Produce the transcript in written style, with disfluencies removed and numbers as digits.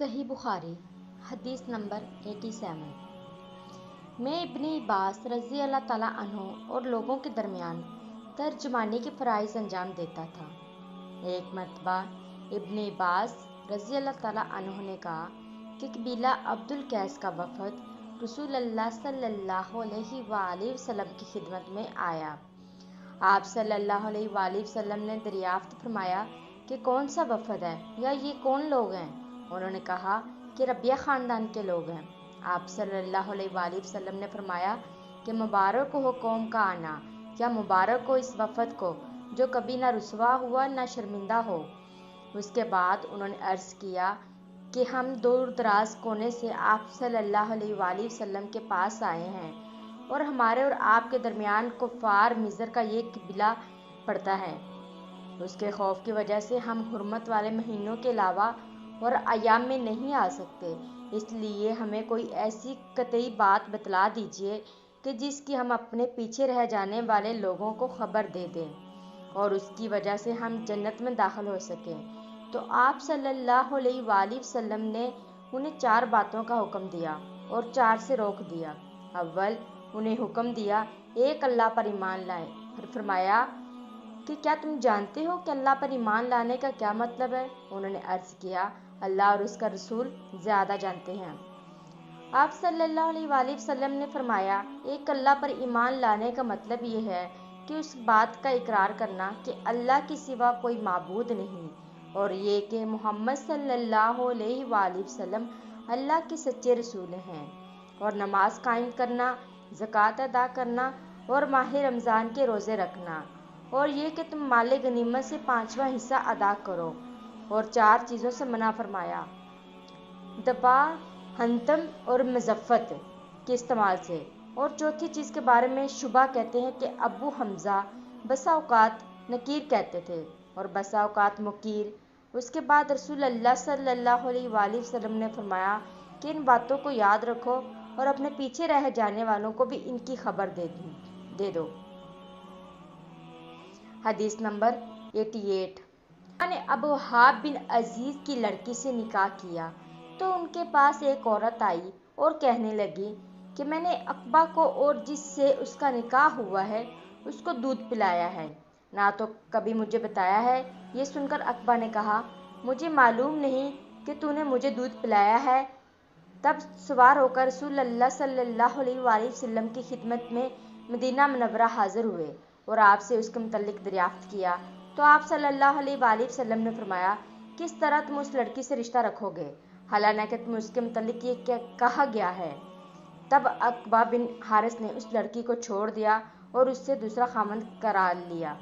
صحیح بخاری حدیث نمبر 87۔ میں ابن عباس رضی اللہ تعالیٰ عنہ اور لوگوں کے درمیان ترجمانی کے فرائض انجام دیتا تھا۔ ایک مرتبہ ابن عباس رضی اللہ تعالیٰ عنہ نے کہا کہ قبیلہ عبد القیس کا وفد رسول اللہ صلی اللہ علیہ وآلہ وسلم کی خدمت میں آیا۔ آپ صلی اللہ علیہ وآلہ وسلم نے دریافت فرمایا کہ کون سا وفد ہے یا یہ کون لوگ ہیں؟ انہوں نے کہا کہ ربیہ خاندان کے لوگ ہیں۔ آپ صلی اللہ علیہ وآلہ وسلم نے فرمایا کہ مبارک ہو قوم کا آنا، یا مبارک ہو اس وفد کو جو کبھی نہ رسوا ہوا نہ شرمندہ ہو۔ اس کے بعد انہوں نے عرض کیا کہ ہم دور دراز کونے سے آپ صلی اللہ علیہ وآلہ وسلم کے پاس آئے ہیں، اور ہمارے اور آپ کے درمیان کفار مضر کا یہ قبیلہ پڑتا ہے۔ اس کے خوف کی وجہ سے ہم حرمت والے مہینوں کے علاوہ اور ایام میں نہیں آ سکتے، اس لیے ہمیں کوئی ایسی قطعی بات بتلا دیجیے کہ جس کی ہم اپنے پیچھے رہ جانے والے لوگوں کو خبر دے دیں اور اس کی وجہ سے ہم جنت میں داخل ہو سکیں۔ تو آپ صلی اللہ علیہ وآلہ وسلم نے انہیں 4 باتوں کا حکم دیا اور 4 سے روک دیا۔ اول انہیں حکم دیا ایک اللہ پر ایمان لائیں، پھر فرمایا کہ کیا تم جانتے ہو کہ اللہ پر ایمان لانے کا کیا مطلب ہے؟ انہوں نے عرض کیا اللہ اور اس کا رسول زیادہ جانتے ہیں۔ آپ صلی اللہ علیہ وآلہ وسلم نے فرمایا ایک اللہ پر ایمان لانے کا مطلب یہ ہے کہ اس بات کا اقرار کرنا کہ اللہ کے سوا کوئی معبود نہیں، اور یہ کہ محمد صلی اللہ علیہ وآلہ وسلم اللہ کے سچے رسول ہیں، اور نماز قائم کرنا، زکوٰۃ ادا کرنا اور ماہ رمضان کے روزے رکھنا، اور یہ کہ تم مال غنیمت سے 5واں حصہ ادا کرو، اور 4 چیزوں سے منع فرمایا، دبا، حنتم اور مزفت کے استعمال سے، اور چوتھی چیز کے بارے میں شبہ کہتے ہیں کہ ابو حمزہ بسا اوقات نکیر کہتے تھے اور بسا اوقات مکیر۔ اس کے بعد رسول اللہ صلی اللہ علیہ وآلہ وسلم نے فرمایا کہ ان باتوں کو یاد رکھو اور اپنے پیچھے رہ جانے والوں کو بھی ان کی خبر دے دو۔ حدیث نمبر 88۔ نے ابو وہاب بن عزیز کی لڑکی سے نکاح کیا تو ان کے پاس ایک عورت آئی اور کہنے لگی کہ میں نے عقبہ کو اور جس سے اس کا نکاح ہوا ہے اس کو دودھ پلایا ہے، نہ تو کبھی مجھے بتایا ہے۔ یہ سن کر عقبہ نے کہا مجھے معلوم نہیں کہ تو نے مجھے دودھ پلایا ہے۔ تب سوار ہو کر رسول اللہ صلی اللہ علیہ وآلہ وسلم کی خدمت میں مدینہ منورہ حاضر ہوئے اور آپ سے اس کے متعلق دریافت کیا تو آپ صلی اللہ علیہ وآلہ وسلم نے فرمایا کس طرح تم اس لڑکی سے رشتہ رکھو گے، حالانکہ تمہیں اس کے متعلق یہ کہا گیا ہے۔ تب عقبہ بن حارث نے اس لڑکی کو چھوڑ دیا اور اس سے دوسرا خاوند کرا لیا۔